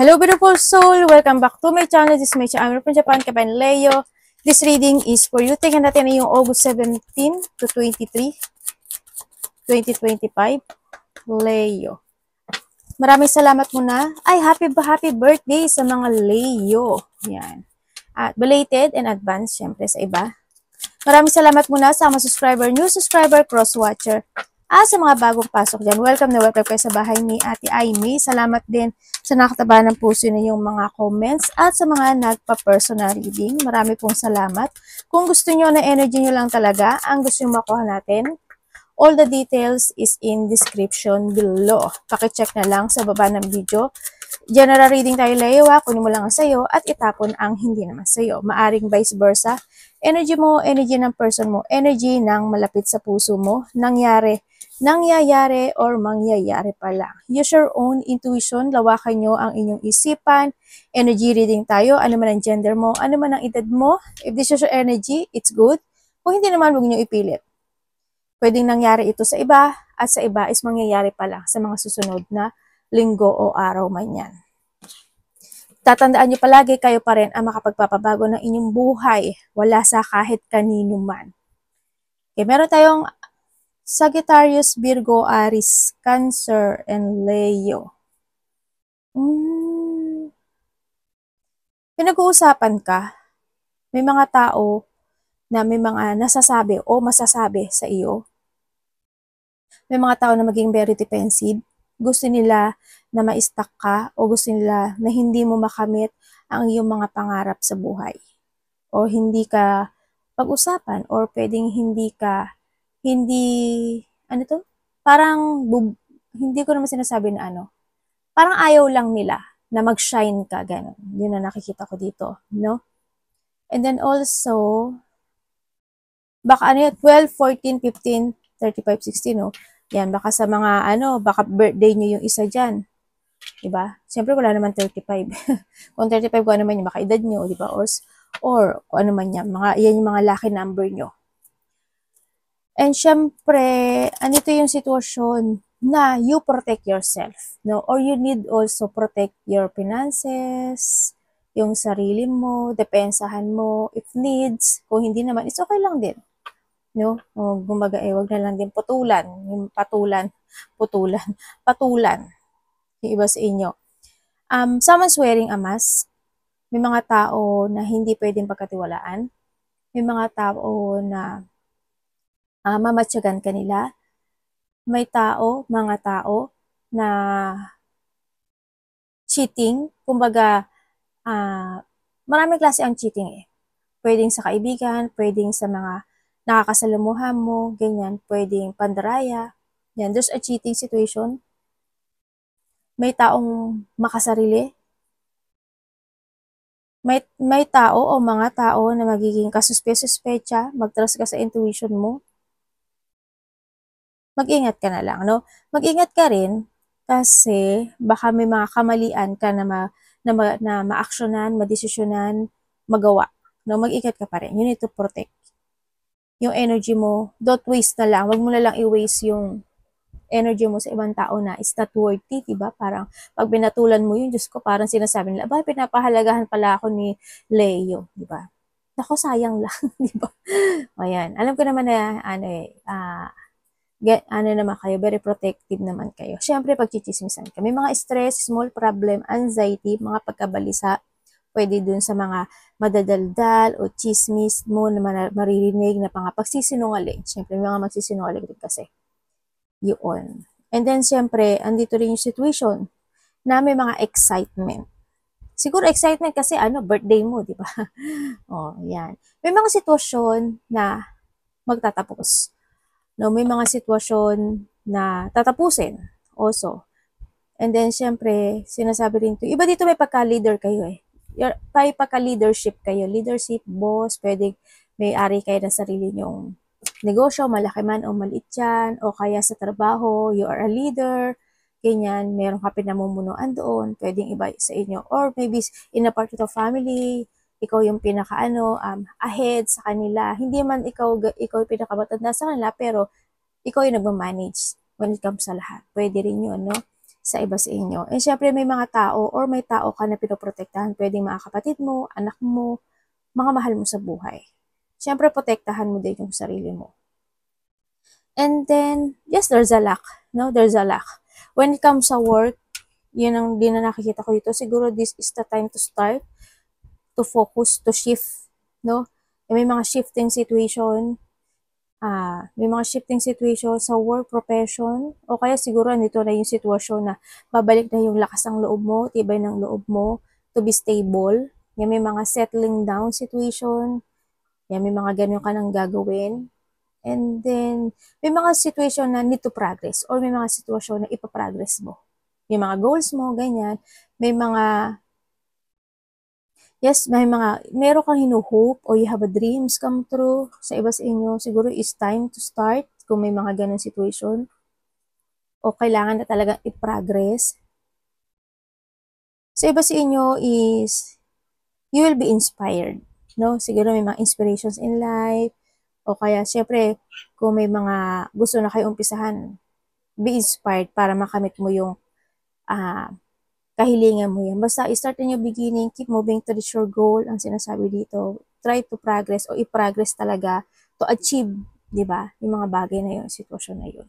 Hello beautiful soul! Welcome back to my channel. This is my channel from Japan, Kapan Leo. This reading is for you. Tingnan natin na yung August 17 to 23, 2025. Leo. Maraming salamat muna. Ay, happy birthday sa mga Leo. Yan. At belated and advance, syempre sa iba. Maraming salamat muna sa mga subscriber, new subscriber, cross-watcher. Sa mga bagong pasok dyan, welcome kayo sa bahay ni Ate Aimee. Salamat din sa nakataba ng puso na yung mga comments at sa mga nagpa-personal reading. Marami pong salamat. Kung gusto nyo na energy nyo lang talaga, ang gusto nyo makuha natin, all the details is in description below. Pakicheck na lang sa baba ng video. General reading tayo, Leo, kunin mo lang ang sayo at itapon ang hindi naman sayo. Maaring vice versa. Energy mo, energy ng person mo, energy ng malapit sa puso mo, nangyayari or mangyayari pa lang. Use your own intuition, lawakan nyo ang inyong isipan. Energy reading tayo, ano man ang gender mo, ano man ang edad mo. If this is your energy, it's good. Kung hindi naman, huwag nyo ipilit. Pwedeng nangyari ito sa iba, at sa iba is mangyayari pa lang sa mga susunod na linggo o araw man yan. Tatandaan nyo palagi, kayo pa rin ang makapagpapabago ng inyong buhay. Wala sa kahit kanino man. Okay, meron tayong Sagittarius, Virgo, Aries, Cancer, and Leo. Pinag-uusapan ka, may mga tao na may mga nasasabi o masasabi sa iyo. May mga tao na maging very defensive. Gusto nila na ma-stuck ka o gusto nila na hindi mo makamit ang iyong mga pangarap sa buhay. O hindi ka pag-usapan or pwedeng parang, hindi ko naman sinasabi na parang ayaw lang nila na mag-shine ka, gano'n. Yun na nakikita ko dito, no? And then also, baka 12, 14, 15, 35, 16, no? Yan, baka sa mga, baka birthday nyo yung isa dyan. Diba? Siyempre, wala naman 35. Kung 35, kung ano man yung baka edad nyo, diba? Or kung ano man yan, yan yung mga lucky number nyo. And syempre, andito yung sitwasyon na you protect yourself, no? Or you need also protect your finances, yung sarili mo, depensahan mo, if needs. Kung hindi naman, it's okay lang din. No? O gumaga, wag na lang din putulan. Yung patulan. Yung iba sa inyo. Someone's wearing a mask. May mga tao na hindi pwedeng pagkatiwalaan. May mga tao na mamatyagan kanila. May mga tao na cheating. Kumbaga, maraming klase ang cheating eh. Pwedeng sa kaibigan, pwedeng sa mga nakakasalamuhan mo, ganyan, pwedeng pandaraya. Yan, there's a cheating situation. May taong makasarili. May tao o mga tao na magiging kasuspe-suspecha, mag-trust ka sa intuition mo. Mag-ingat ka na lang, no? Mag-ingat ka rin kasi baka may mga kamalian ka na ma-actionan, madesisyonan, magawa. No? Mag-ingat ka pa rin. You need to protect yung energy mo. Don't waste na lang. Huwag mo na lang i-waste yung energy mo sa ibang tao na is not worthy, diba? Parang pag binatulan mo yun, Diyos ko, parang sinasabi nila, ba, pinapahalagahan pala ako ni Leo, diba? Nako, sayang lang, diba? Ayan. Alam ko naman na, naman kayo, very protective naman kayo. Siyempre, pagchichismisan ka. May mga stress, small problem, anxiety, mga pagkabalisa, pwede dun sa mga madadaldal o chismis mo na maririnig na pagsisinungaling. Siyempre, may mga magsisinungaling din kasi. Yun. And then, siyempre, andito rin yung situation na may mga excitement. Siguro excitement kasi birthday mo, di ba? Yan. May mga sitwasyon na magtatapos. No, may mga sitwasyon na tatapusin also. And then, siyempre, sinasabi rin ito, iba dito may pagka-leader kayo eh. May pagka-leadership kayo. Leadership, boss, pwedeng may-ari kayo ng sarili nyong negosyo, malaki man o maliit yan, o kaya sa trabaho, you are a leader, ganyan, meron ka pinamumunuan doon, pwedeng iba sa inyo, or maybe in a part of the family, ikaw yung ahead sa kanila, hindi man ikaw yung pinakamatanda sa kanila, pero ikaw yung nagmamanage when it comes sa lahat, pwede rin yun, no? sa iba sa inyo. And syempre may mga tao or may tao ka na pinoprotektahan. Pwedeng mga kapatid mo, anak mo, mga mahal mo sa buhay. Syempre protektahan mo din yung sarili mo. And then, yes, there's a lack. No, there's a lack. When it comes sa work, yun ang din na nakikita ko dito. Siguro this is the time to start, to focus, to shift, no? May mga shifting situation, sa work profession, o kaya siguro nito na yung sitwasyon na babalik na yung lakas ng loob mo, tibay ng loob mo, to be stable. Yan, may mga settling down situation. Yan, may mga ganyan ka nang gagawin. And then, may mga situation na need to progress or may mga sitwasyon na ipaprogress mo. May mga goals mo, ganyan. May mga, yes, meron kang hinuhope or you have a dreams come true sa iba sa inyo. Siguro it's time to start kung may mga ganun situation. O kailangan na talagang i-progress. Sa iba sa inyo is, you will be inspired. No? Siguro may mga inspirations in life. O kaya, syempre, kung may mga gusto na kayo umpisahan, be inspired para makamit mo yung kahilingan mo yan. Basta, start in your beginning, keep moving to reach your goal, ang sinasabi dito. Try to progress o i-progress talaga to achieve, di ba? Yung mga bagay na yun, sitwasyon na yun.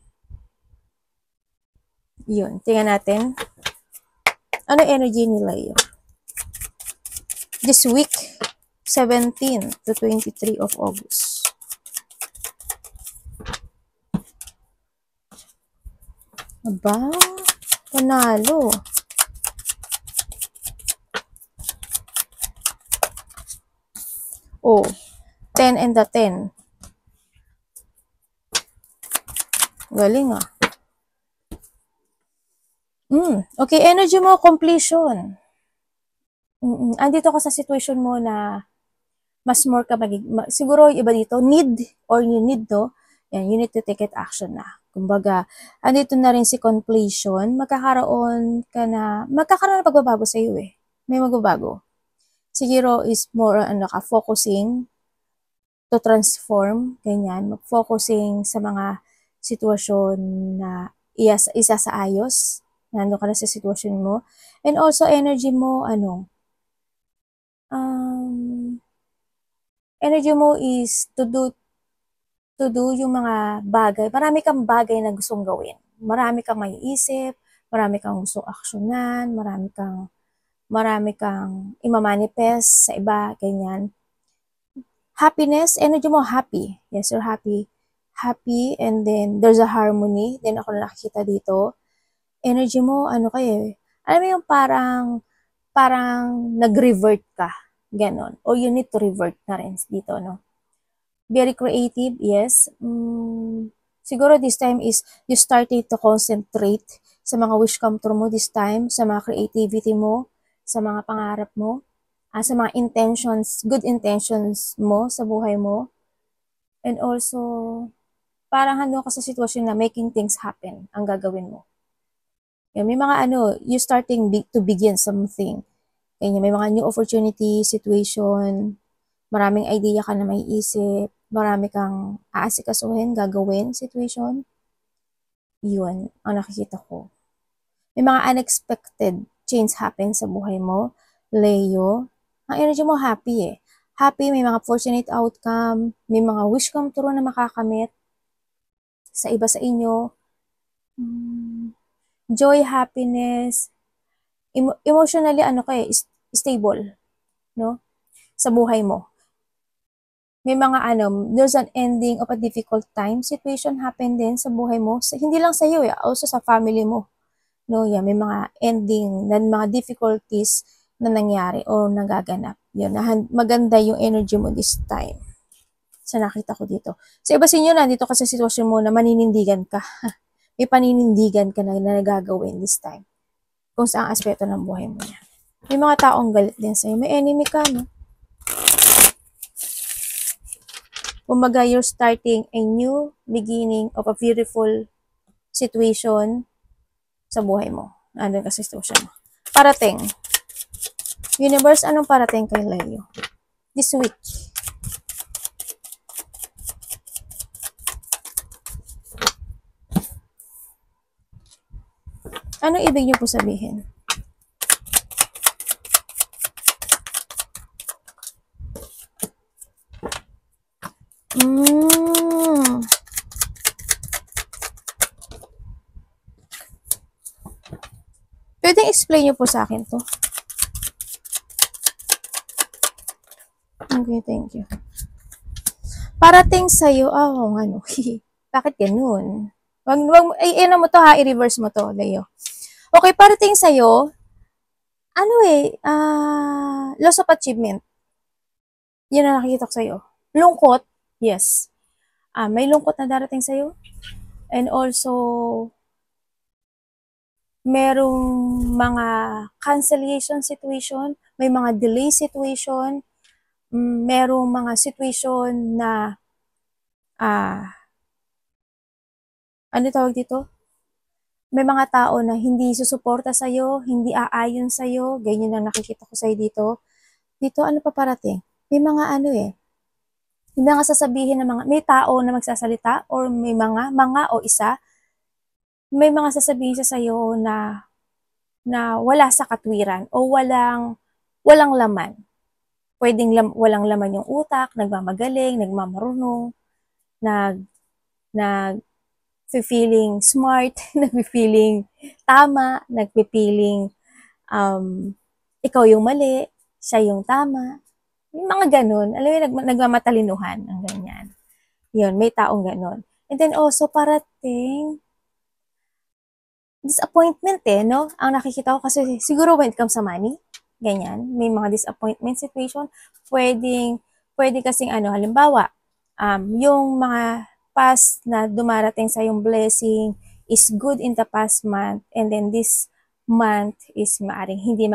Yun, tingnan natin. Ano energy nila yun? This week, 17 to 23 of August. Aba, panalo. Oh, 10 and the 10. Galing ah. Okay, energy mo, completion. Andito ka sa situation mo na mas more ka siguro iba dito, need or you need to, yan, you need to take it action na. Kumbaga, andito na rin si completion, magkakaroon na pagbabago sa iyo eh. May magbabago. Siguro is more focusing to transform, ganyan, mag-focusing sa mga sitwasyon na isa sa ayos, nandun ka na sa sitwasyon mo, and also energy mo, energy mo is to do yung mga bagay. Marami kang bagay na gustong gawin. Marami kang maiisip, marami kang gustong aksyonan, marami kang imamanifest sa iba, ganyan. Happiness, energy mo happy. Yes, you're happy. Happy, and then there's a harmony. Then ako nakikita dito. Energy mo, alam mo yung parang nag-revert ka. Ganon. O you need to revert na rin dito, no? Very creative, yes. Siguro this time is you started to concentrate sa mga wish come true mo this time, sa mga creativity mo, sa mga pangarap mo, sa mga intentions, good intentions mo sa buhay mo. And also, parang hando ka sa sitwasyon na making things happen ang gagawin mo. Yan, may mga you starting to begin something. Ganyan, may mga new opportunity, situation, maraming idea ka na may isip, marami kang aasikasuhin, gagawin, situation. Yun, ang nakikita ko. May mga unexpected change happen sa buhay mo, Leo. Ang energy mo happy eh. Happy, may mga fortunate outcome, may mga wish come true na makakamit sa iba sa inyo. Joy, happiness, emotionally stable, no? Sa buhay mo. May mga there's an ending of a difficult time situation happen din sa buhay mo. Hindi lang sa iyo, also sa family mo. No, yeah, may mga ending, mga difficulties na nangyari o nagaganap. Yun, maganda yung energy mo this time. Sa nakita ko dito. Sa iba sa inyo, nandito ka sa sitwasyon mo na maninindigan ka. May paninindigan ka na nagagawin this time. Kung saang aspeto ng buhay mo yan. May mga taong galit din sa'yo. May enemy ka, no? Kumbaga, you're starting a new beginning of a beautiful situation sa buhay mo. Andun ka sa sitwasyon mo. Parating. Universe, anong parating kay Leo? This week. Ano ibig niyo po sabihin? Pwedeng explain niyo po sa akin to? Okay, thank you. Parating sa'yo, ano, bakit ganun? Ano mo to ha, i-reverse mo to, Leo. Okay, parating sa'yo, ano loss of achievement. Yun ang nakikita ko sa'yo. Lungkot, yes. May lungkot na darating sa'yo. And also, merong mga cancellation situation, may mga delay situation, merong mga situation na ano tawag dito? May mga tao na hindi susuporta sa'yo, hindi aayon sa'yo, ganyan ang nakikita ko sa'yo dito. Dito, ano pa parating? May mga may mga sasabihin ng may tao na magsasalita or may mga o isa, may mga sasabihin siya sa'yo na wala sa katwiran o walang laman. Pwedeng walang laman yung utak, nagmamagaling, nagmamarunong, nag-feeling smart, nag-feeling tama, nag-feeling ikaw yung mali, siya yung tama. Yung mga ganun, alam mo, nagmamatalinuhan, ang ganyan. Yun, may taong ganun. And then also, parating, disappointment no? Ang nakikita ko kasi, siguro when it comes sa money, ganyan, may mga disappointment situation, pwede kasing halimbawa, yung mga past na dumarating sa yung blessing is good in the past month, and then this month is maaring hindi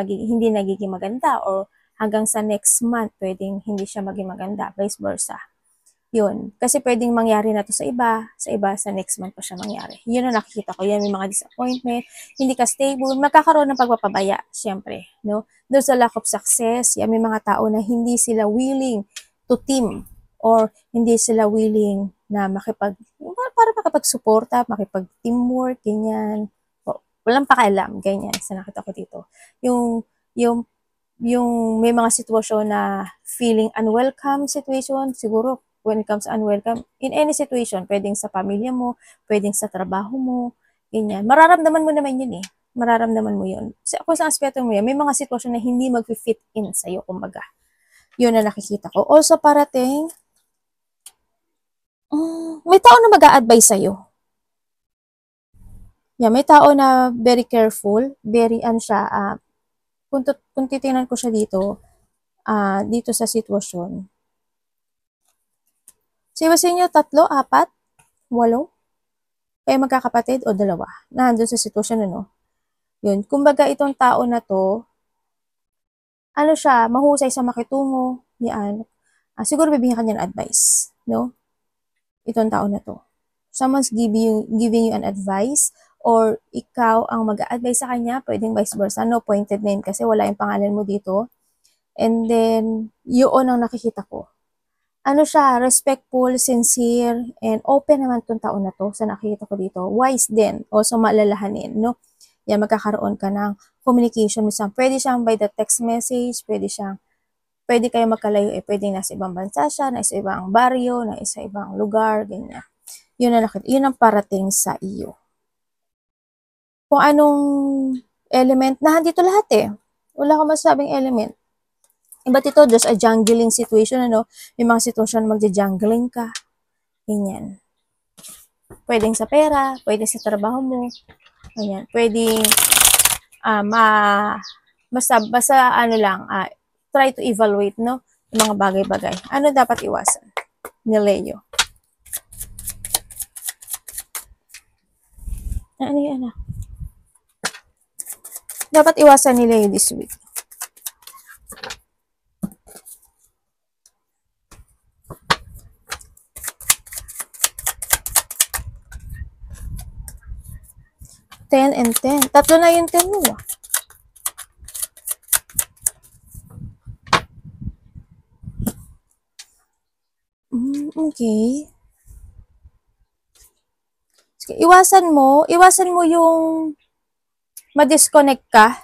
nagiging maganda, or hanggang sa next month, pwedeng hindi siya maging maganda, vice versa. Yun. Kasi pwedeng mangyari na to sa iba, sa next month pa siya mangyari. Yun ang nakikita ko. Yan, may mga disappointment, hindi ka stable, magkakaroon ng pagpapabaya, syempre, no? There's a lack of success. Yan, may mga tao na hindi sila willing to team, or hindi sila willing na para makipag-suporta, makipag-teamwork, ganyan. Walang pakialam, ganyan, sa nakita ko dito. Yung may mga sitwasyon na feeling unwelcome situation, siguro when it comes unwelcome, in any situation, pwedeng sa pamilya mo, pwedeng sa trabaho mo, ganyan. Mararamdaman mo naman yun Mararamdaman mo yun. Kung sa aspeto mo yan, may mga sitwasyon na hindi mag-fit in sa'yo, kumbaga. Yun na nakikita ko. Also, parating, may tao na mag-a-advise sa'yo. Yeah, may tao na very careful, very, kung titingnan ko siya dito sa sitwasyon, sino sa inyo? 3, 4, 8? Kayo magkakapatid o 2? Nandun sa sitwasyon Yun. Kumbaga itong tao na to, siya, mahusay sa makitungo. Yan. Siguro bibigyan kanya ng advice. No? Itong tao na to. Someone's giving you an advice, or ikaw ang mag-a-advise sa kanya, pwedeng vice versa. No pointed name kasi wala yung pangalan mo dito. And then, yun ang nakikita ko. Siya, respectful, sincere, and open naman tong tao na to sa nakikita ko dito. Wise din, also maalalahanin, no? Yan, magkakaroon ka ng communication with some. Pwede siyang by the text message, pwede kayo magkalayo, pwede nasa ibang bansa siya, nasa ibang baryo, nasa ibang lugar, ganyan. Yun ang parating sa iyo. Kung anong element, nandito lahat Wala kang masasabing element. Iba't ito, just a jungling situation, May mga sitwasyon magja-jungling ka. Ganyan. Pwedeng sa pera, pwedeng sa trabaho mo. Ganyan. Pwedeng, basta try to evaluate, yung mga bagay-bagay. Ano dapat iwasan ni Leo? Ano yan dapat iwasan ni Leo this week? Ten and 10. Tatlo na yung 10 mo. Okay. Iwasan mo yung ma-disconnect ka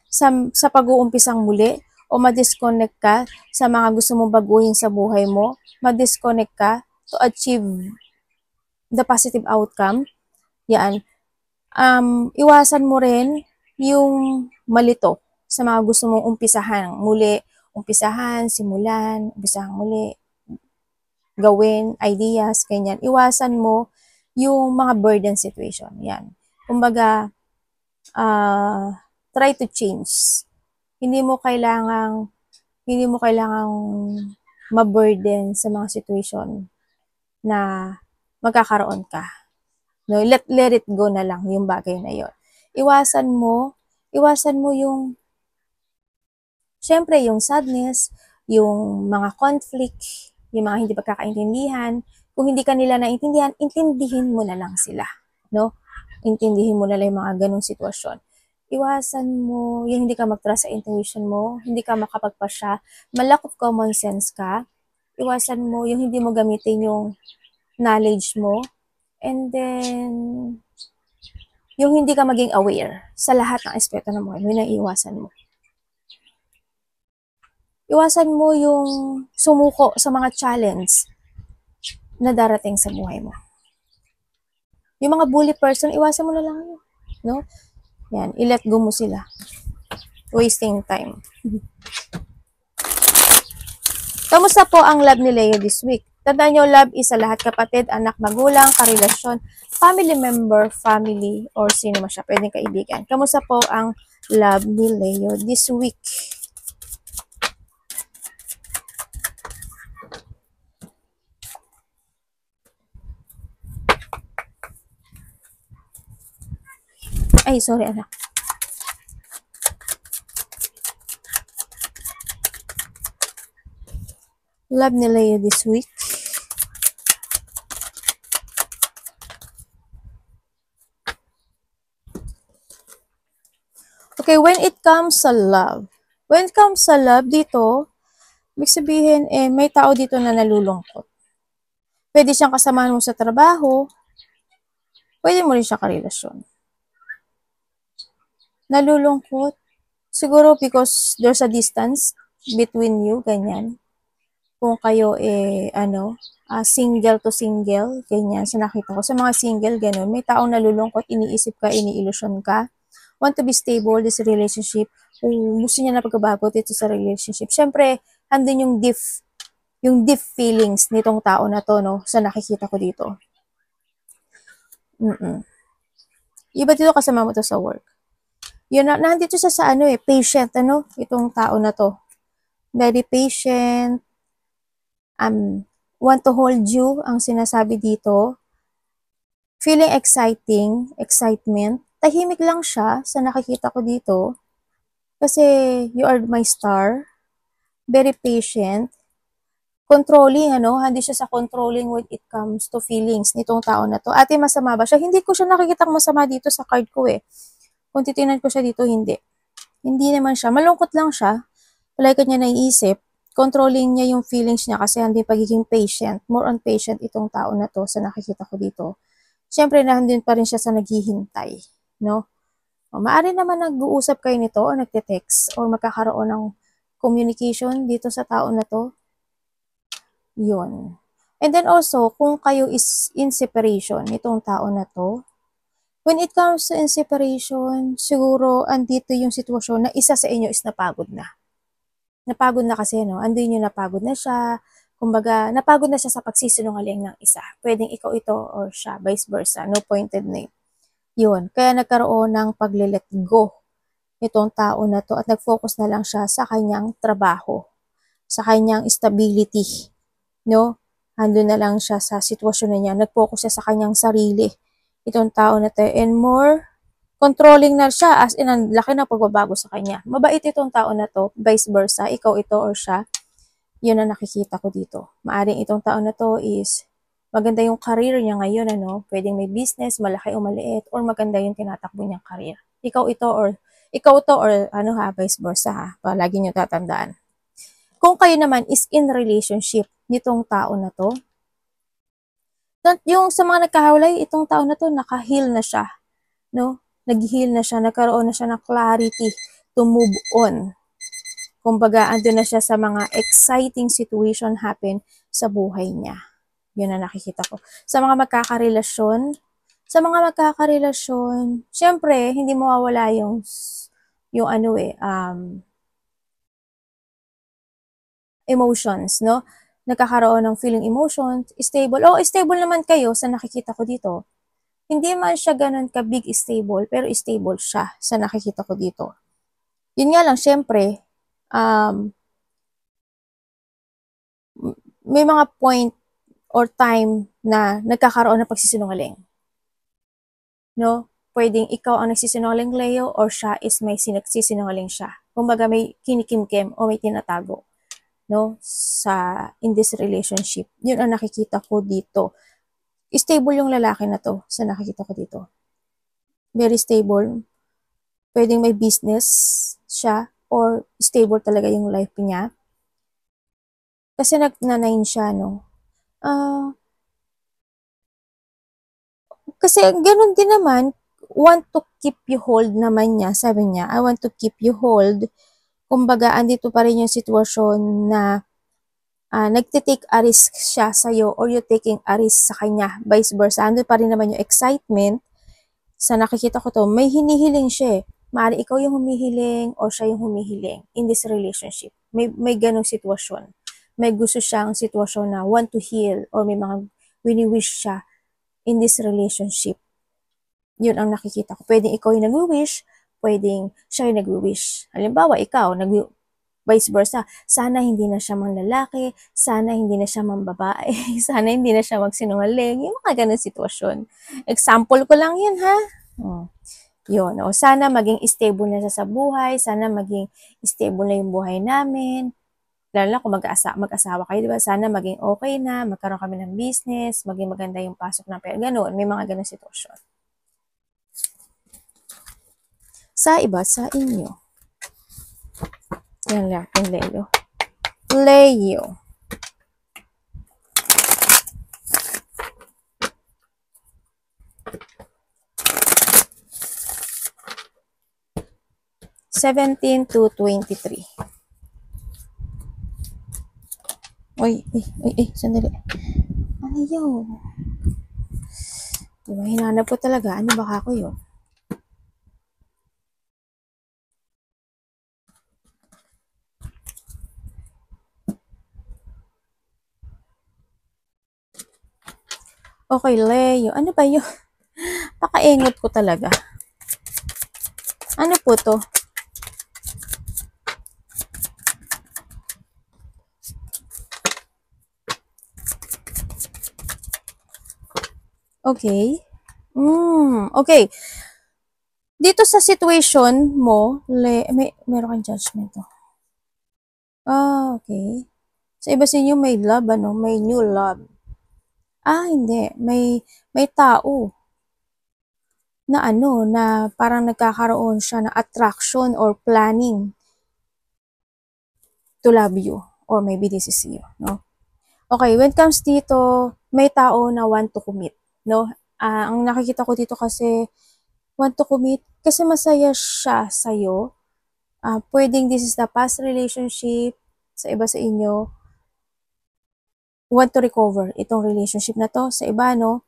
sa pag-uumpisang muli, o ma-disconnect ka sa mga gusto mong baguhin sa buhay mo, ma-disconnect ka to achieve the positive outcome. Yan. Iwasan mo rin yung malito sa mga gusto mong umpisahan muli, umpisahang muli, gawin, ideas, ganyan. Iwasan mo yung mga burden situation. Yan. Kumbaga, try to change. Hindi mo kailangang ma-burden sa mga situation na magkakaroon ka. No, let it go na lang yung bagay na yon. Iwasan mo yung syempre yung sadness, yung mga conflict, yung mga hindi pagkakaintindihan. Kung hindi ka nila naintindihan, intindihin mo na lang sila, no? Intindihin mo na lang yung mga ganong sitwasyon. Iwasan mo yung hindi ka mag-trust sa intuition mo, hindi ka makapagpasya, malack of common sense ka. Iwasan mo yung hindi mo gamitin yung knowledge mo, and then yung hindi ka maging aware sa lahat ng aspeto ng buhay mo, yun ang iwasan mo. Iwasan mo yung sumuko sa mga challenge na darating sa buhay mo. Yung mga bully person, iwasan mo na lang yun, no? Yan, i-let go mo sila. Wasting time. Kamusta po ang love ni Leo this week? Tandaan nyo, love is sa lahat, kapatid, anak, magulang, karelasyon, family member, family, or sino man siya, pwedeng kaibigan. Kamusta po ang love ni Leo this week? Ay, sorry anak. Love ni Leo this week. Okay, when it comes sa love dito, ibig sabihin, may tao dito na nalulungkot. Pwede siyang kasamahan mo sa trabaho, pwede mo rin siya karelasyon. Nalulungkot, siguro because there's a distance between you, ganyan. Kung kayo, single to single, ganyan, sa nakita ko. Sa mga single, ganun, may taong nalulungkot, iniisip ka, iniilusyon ka, want to be stable, this relationship, gusto niya na pagkabago dito sa relationship. Siyempre, andun yung deep feelings nitong tao na to, no, sa nakikita ko dito. Iba dito kasama mo to sa work. Yun, nandito siya sa patient, itong tao na to. Very patient, want to hold you, ang sinasabi dito. Feeling excitement. Tahimik lang siya sa nakikita ko dito. Kasi you are my star. Very patient. Controlling, hindi siya sa controlling when it comes to feelings nitong tao na to. Ate, masama ba siya? Hindi ko siya nakikitang masama dito sa card ko Kung titingnan ko siya dito, hindi. Hindi naman siya. Malungkot lang siya. Palagi niya naiisip. Controlling niya yung feelings niya kasi hindi pagiging patient. More on patient itong tao na to sa nakikita ko dito. Siyempre, nandun pa rin siya sa naghihintay. No? Maaari naman nag-uusap kayo nito o nagte-text or magkakaroon ng communication dito sa tao na to. Yun. And then also, kung kayo is in separation nitong tao na to, when it comes to in separation, siguro andito yung sitwasyon na isa sa inyo is napagod na. Napagod na kasi, andun yung napagod na siya. Kumbaga, napagod na siya sa pagsisinungaling ng isa. Pwedeng ikaw ito or siya, vice versa. No pointed name. Yun. Kaya nagkaroon ng pag-let go itong tao na to at nag-focus na lang siya sa kanyang trabaho, sa kanyang stability. No? Andun na lang siya sa sitwasyon na niya. Nag-focus siya sa kanyang sarili. Itong tao na to. And more, controlling na siya, as in, ang laki na pagbabago sa kanya. Mabait itong tao na to, vice versa, ikaw ito or siya. Yun ang nakikita ko dito. Maaring itong tao na to is, maganda yung career niya ngayon, pwedeng may business, malaki o maliit, or maganda yung tinatakbo niyang career. Ikaw to or vice versa, palagi niyo tatandaan. Kung kayo naman is in relationship nitong tao na to, yung sa mga nagkahawlay, itong tao na to, naka-heal na siya, no? nag-heal na siya, nagkaroon na siya ng clarity to move on. Kumbaga, ando na siya sa mga exciting situation happen sa buhay niya. Yun ang nakikita ko. Sa mga magkakarelasyon, syempre, hindi mawawala yung emotions, no? Nagkakaroon ng feeling emotions, stable. Stable naman kayo sa nakikita ko dito. Hindi man siya ganun ka-big stable, pero stable siya sa nakikita ko dito. Yun nga lang, syempre, may mga point or time na nagkakaroon ng pagsisinungaling. No? Pwedeng ikaw ang nagsisinungaling, Leo, or siya is may nagsisinungaling siya. Kumbaga may kinikimkim o may tinatago, no, in this relationship. Yun ang nakikita ko dito. Stable yung lalaki na to sa nakikita ko dito. Very stable. Pwedeng may business siya or stable talaga yung life niya. Kasi nagnanayin siya, no. Kasi ganun din naman, want to keep you hold naman niya, sabi niya, I want to keep you hold. Kumbaga, andito pa rin yung sitwasyon na nagtitake a risk siya sa'yo or you taking a risk sa kanya, vice versa. Andito pa rin naman yung excitement. Sa nakikita ko to, may hinihiling siya. Maari ikaw yung humihiling or siya yung humihiling in this relationship. May ganong sitwasyon. May gusto siyang sitwasyon na want to heal or may mga wini-wish siya in this relationship. Yun ang nakikita ko. Pwedeng ikaw yung nag-wish, pwedeng siya yung nag-wish. Halimbawa, ikaw, vice versa. Sana hindi na siya mang lalaki, sana hindi na siya mang babae, sana hindi na siya magsinungaling. Yung mga ganun sitwasyon. Example ko lang yun, ha? Yun. O, sana maging stable na siya sa buhay, sana maging stable na yung buhay namin. Lalo na kung mag-asawa kayo, di ba? Sana maging okay na, magkaroon kami ng business, maging maganda yung pasok ng pera. Ganun, may mga ganun sitwasyon. Sa iba, sa inyo. Yan lang, yung Leo. Leo. (17 to 23). Uy, sandali. Ayaw. Diba, hinanap ko talaga. Ano baka ko yun? Okay, Leo. Ano ba yun? Pakaingot ko talaga. Ano po to? Okay. Okay. Dito sa situation mo, meron kang judgment to. Okay. Sa iba sa inyo may love, may new love. Hindi. May tao na na parang nagkakaroon siya ng attraction or planning to love you. Or maybe this is you, no? Okay, when it comes dito, may tao na want to commit, no? Ang nakikita ko dito kasi, want to commit, kasi masaya siya sa'yo. Pwedeng this is the past relationship, sa iba sa inyo, want to recover itong relationship na to. Sa iba, no?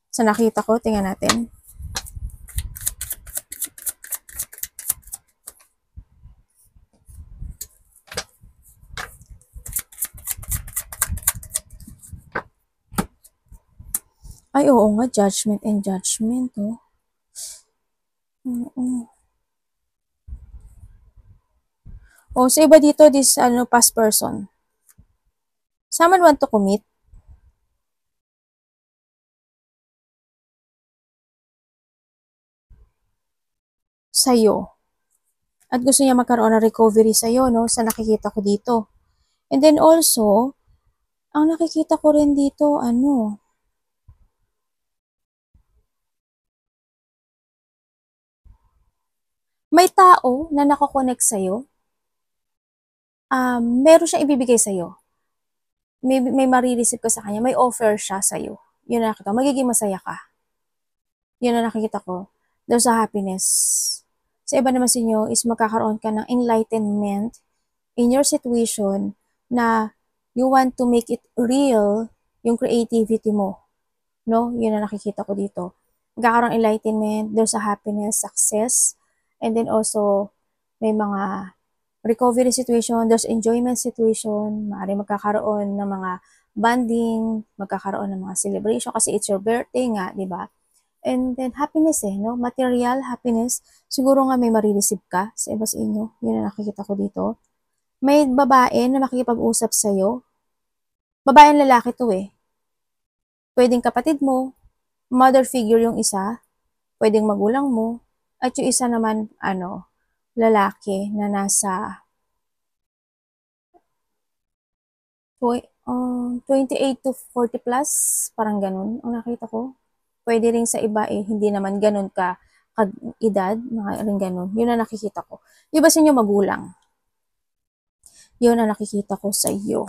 Sa nakita ko, tingnan natin. Ay, oo nga, judgment and judgment, oh. Sa iba dito, this, past person. Someone want to commit. Sa'yo. At gusto niya magkaroon ng recovery sa'yo, no? Sa nakikita ko dito. And then also, ang nakikita ko rin dito, may tao na nakakonect sa'yo. Meron siyang ibibigay sa'yo. May marireceive ka sa kanya. May offer siya sa'yo. Yun na nakita. Magiging masaya ka. Yun na nakikita ko. there's a happiness. Sa iba naman sa inyo is magkakaroon ka ng enlightenment in your situation na you want to make it real yung creativity mo. No? Yun ang nakikita ko dito. Magkakaroon enlightenment, there's a happiness, success, and then also may mga recovery situation, there's enjoyment situation, maaari magkakaroon ng mga bonding, magkakaroon ng mga celebration kasi it's your birthday nga, di ba? And then happiness no? Material happiness, siguro nga may marireceive ka sa iba sa inyo. Yun ang nakikita ko dito. May babae na makikipag-usap sa'yo. Babae and lalaki to Pwedeng kapatid mo, mother figure yung isa, pwedeng magulang mo, at yung isa naman, lalaki na nasa 28 to 40 plus, parang ganun ang nakita ko. Pwede rin sa iba hindi naman ganun ka edad, mga rin ganun. Yun ang nakikita ko. Yung ba sa inyo magulang? Yun ang nakikita ko sa iyo.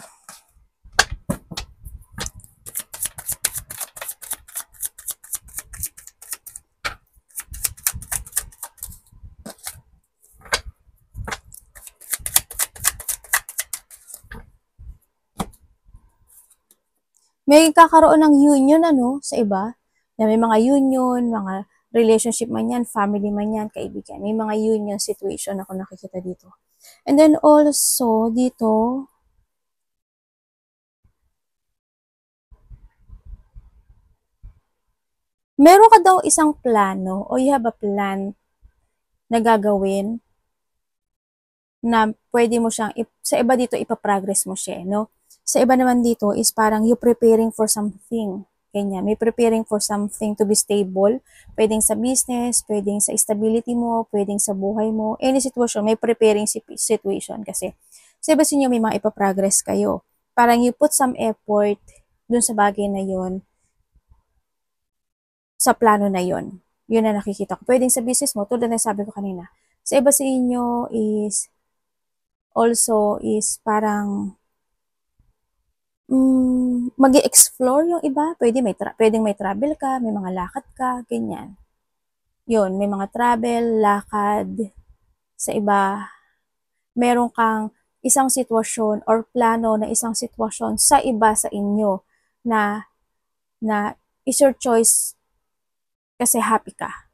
May kakaroon ng union sa iba. Na may mga union, mga relationship man yan, family man yan, kaibigan. May mga union situation ako nakikita dito. And then also dito, meron ka daw isang plano o you have a plan na gagawin na pwede mo siyang, sa iba dito ipaprogress mo siya, no? Sa iba naman dito is parang you preparing for something. Ganyan. May preparing for something to be stable. Pwedeng sa business, pwedeng sa stability mo, pwedeng sa buhay mo. Any situation, may preparing situation kasi. Sa iba sa inyo may mga ipaprogress kayo. Parang you put some effort dun sa bagay na yon, sa plano na yon. Yun na nakikita ko. Pwedeng sa business mo, tulad na sabi ko kanina. Sa iba sa inyo is also is parang mag-explore yung iba. Pwedeng may travel ka, may mga lakad ka, ganyan. Yun, may mga travel, lakad. Sa iba, meron kang isang sitwasyon or plano na isang sitwasyon sa iba sa inyo na is your choice kasi happy ka.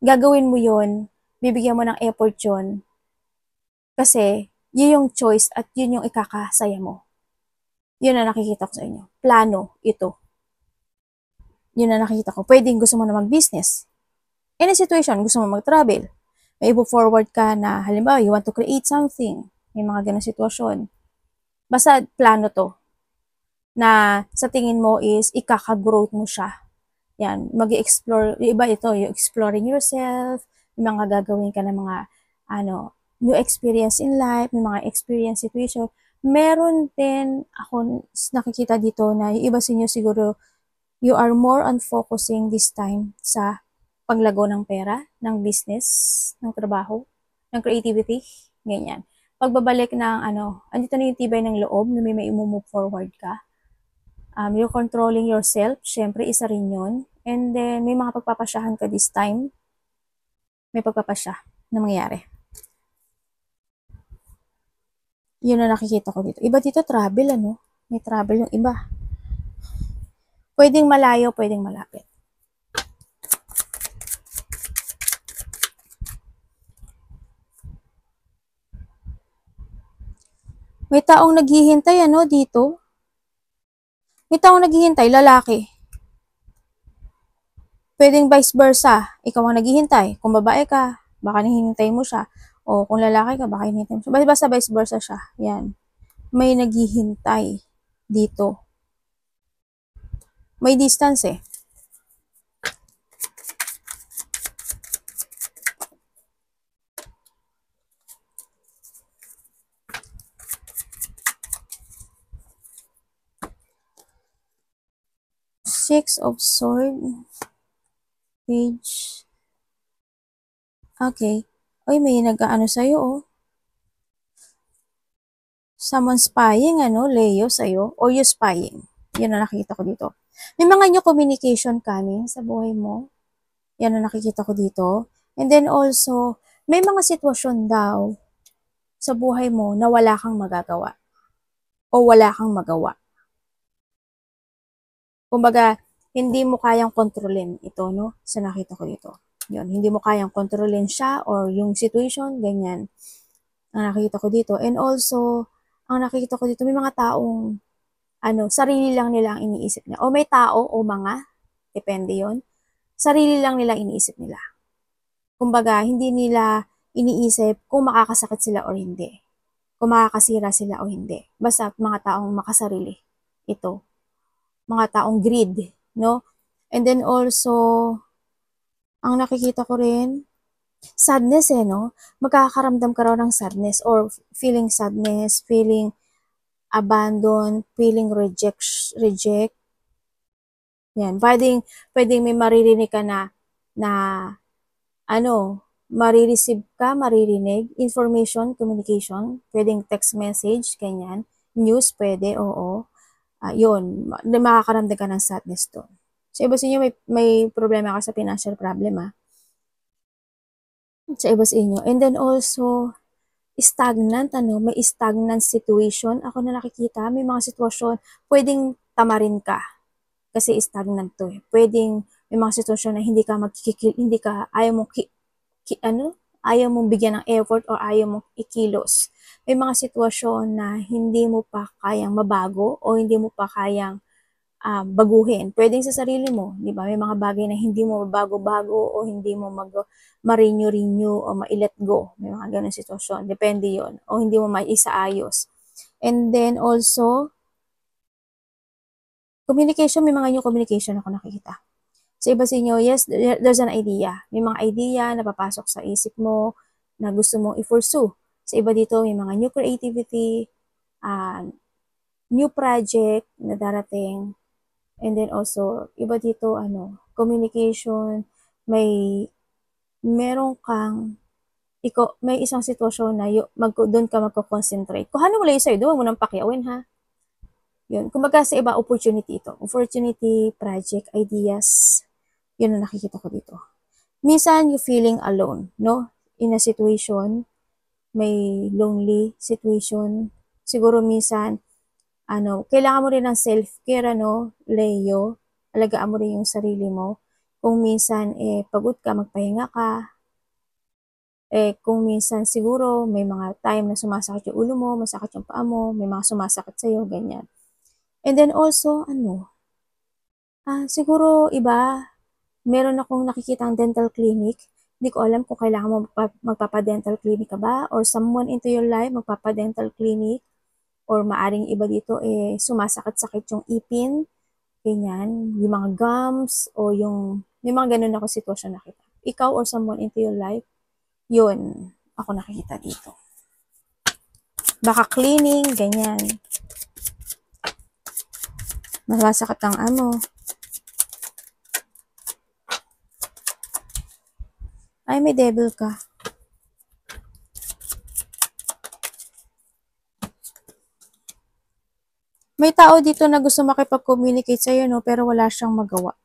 Gagawin mo yun, bibigyan mo ng effort yun kasi yun yung choice at yun yung ikakasaya mo. Yun na nakikita ko sa inyo. Plano, ito. Yun na nakikita ko. Pwedeng gusto mo na mag-business. Any situation, gusto mo mag-travel. May forward ka na, halimbawa, you want to create something. May mga ganang sitwasyon. Basta plano to. Na sa tingin mo is ikaka-growth mo siya. Yan, mag-explore. Iba ito, yung exploring yourself. May mga gagawin ka ng mga, new experience in life, may mga experience situation. Meron din ako nakikita dito na yung iba sa inyo siguro you are more on focusing this time sa paglago ng pera, ng business, ng trabaho, ng creativity, ganyan. Pagbabalik ng andito na yung tibay ng loob na may move forward ka. You're controlling yourself, syempre isa rin yun. And then may mga pagpapasyahan ka this time. May pagpapasya na mangyayari. Yun na nakikita ko dito. Iba dito travel, May travel yung iba. Pwedeng malayo, pwedeng malapit. May taong naghihintay, dito. May taong naghihintay, lalaki. Pwedeng vice versa. Ikaw ang naghihintay. Kung babae ka, baka nahihintay mo siya. O kung lalaki ka, baka hinihintay mo siya. Basta vice versa siya. Yan. May naghihintay dito. May distance 6 of Swords. Page. Okay. Oy, may nag-ano sa'yo, Someone spying, Leo, sa'yo. Or you spying. Yun na nakita ko dito. May mga new communication coming sa buhay mo. Yan ang nakikita ko dito. And then also, may mga sitwasyon daw sa buhay mo na wala kang magagawa o wala kang magawa. Kumbaga, hindi mo kayang kontrolin ito, no? Sa nakita ko dito. Yun, hindi mo kayang kontrolin siya or yung situation, ganyan. Ang nakikita ko dito. And also, ang nakikita ko dito, may mga taong, sarili lang nila ang iniisip niya. O may tao o mga, depende yon, sarili lang nila iniisip nila. Kumbaga, hindi nila iniisip kung makakasakit sila o hindi. Kung makakasira sila o hindi. Basta mga taong makasarili. Ito. Mga taong greed, no? And then also, ang nakikita ko rin, sadness no? Magkakaramdam ka raw ng sadness or feeling sadness, feeling abandon, feeling reject. Yan. Pwedeng may maririnig ka na marireceive ka, maririnig, information, communication, pwedeng text message, ganyan, news, pwede, oo. Yun, makakaramdam ka ng sadness to. Sa iba sa inyo, may problema ka sa financial problem, Sa iba sa inyo. And then also, stagnant, may stagnant situation. Ako na nakikita, may mga sitwasyon, pwedeng tamarin ka. Kasi stagnant to, Pwedeng, may mga sitwasyon na hindi ka, ayaw mong bigyan ng effort or ayaw mong ikilos. May mga sitwasyon na hindi mo pa kayang mabago o hindi mo pa kayang baguhin. Pwedeng sa sarili mo, di ba? May mga bagay na hindi mo bago-bago o hindi mo ma-renew o ma-let go. May mga ganun sitwasyon. Depende yon. O hindi mo maisaayos. And then also, communication, may mga new communication ako nakikita. Sa iba sa inyo, yes, there's an idea. May mga idea na papasok sa isip mo na gusto mong i-pursue. Sa iba dito, may mga new creativity, new project na darating. And then also, iba dito, communication, meron kang, may isang sitwasyon na doon ka magko-concentrate. Kung ano mo lang sa'yo, doon mo nang pakiawin, ha? Yun. Kumbaga sa iba, opportunity ito. Opportunity, project, ideas. Yun ang nakikita ko dito. Minsan, you feeling alone, no? In a situation, may lonely situation. Siguro minsan, kailangan mo rin ng self-care, Leo. Alagaan mo rin yung sarili mo. Kung minsan, pagod ka, magpahinga ka. Kung minsan, siguro, may mga time na sumasakit yung ulo mo, masakit yung paa mo, may mga sumasakit sa'yo, ganyan. And then also, siguro, iba, meron akong nakikitang dental clinic. Hindi ko alam kung kailangan mo magpapa-dental clinic ka ba or someone into your life magpapa-dental clinic or maaring iba dito sumasakit-sakit yung ipin, ganyan, yung mga gums o may mga ganun ako sitwasyon nakita. Ikaw or someone into your life, yun, ako nakikita dito. Baka cleaning, ganyan. Masakit ang ay, may devil ka. May tao dito na gusto makipag-communicate sa'yo, pero wala siyang magawa.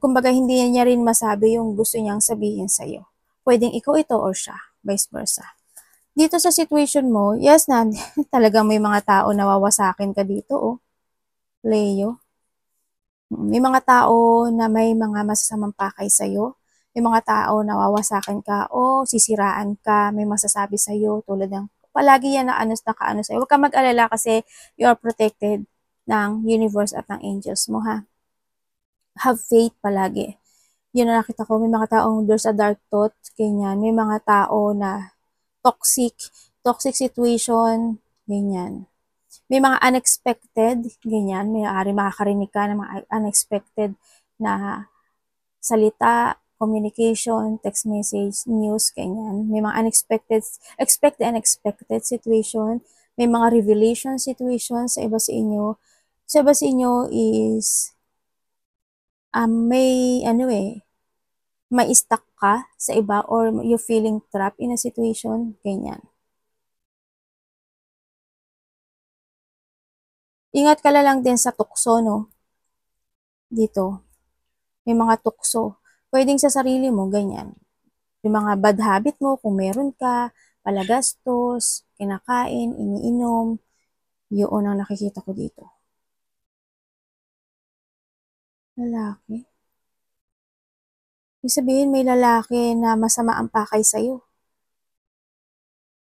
Kumbaga hindi niya rin masabi yung gusto niyang sabihin sa'yo. Pwedeng ikaw ito or siya, vice versa. Dito sa situation mo, yes talagang may mga tao na wawasakin ka dito, Leo. May mga tao na may mga masasamang pakay sa'yo. May mga tao na wawasakin ka o sisiraan ka, may masasabi sa'yo tulad ng palagi yan na kaano sa'yo. Huwag ka mag-alala kasi you are protected ng universe at ng angels mo, ha. Have faith palagi. Yun na nakita ko, may mga taong there's a dark thought, ganyan. May mga tao na toxic situation, ganyan. May mga unexpected, ganyan. May makakarinig ka ng mga unexpected na salita, communication, text message, news, ganyan. May mga unexpected situation. May mga revelation situation sa iba sa inyo. Sa iba sa inyo is may stuck ka sa iba or you feeling trapped in a situation, ganyan. Ingat ka lang din sa tukso, dito, may mga tukso. Pwedeng sa sarili mo, ganyan. Yung mga bad habit mo, kung meron ka, palagastos, kinakain, iniinom, yun ang nakikita ko dito. Lalaki. Ibig sabihin, may lalaki na masama ang pakay sa'yo.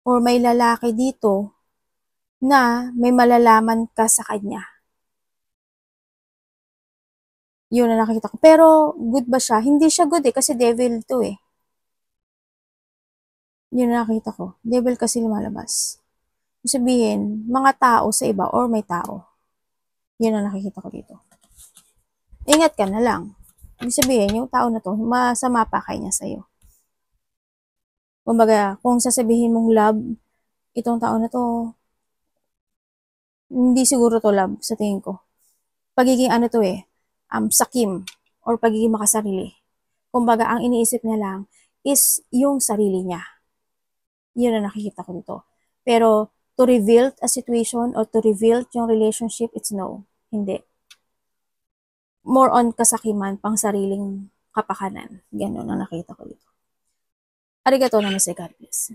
Or may lalaki dito na may malalaman ka sa kanya. Yun ang nakikita ko. Pero, good ba siya? Hindi siya good kasi devil to Yun ang nakita ko. Devil kasi lumalabas. Ibig sabihin, mga tao sa iba or may tao. Yun ang nakikita ko dito. Ingat ka na lang. Ibig sabihin, yung tao na to, masama pa kay niya sa'yo. Kumbaga, kung sasabihin mong love, itong tao na to, hindi siguro to love sa tingin ko. Pagiging sakim or pagiging makasarili. Kumbaga, ang iniisip niya lang is yung sarili niya. Yun ang nakikita ko dito. Pero, to reveal a situation or to reveal yung relationship, it's no. Hindi. More on kasakiman, pang sariling kapakanan. Ganun ang nakita ko dito. Arigato namaste, God bless.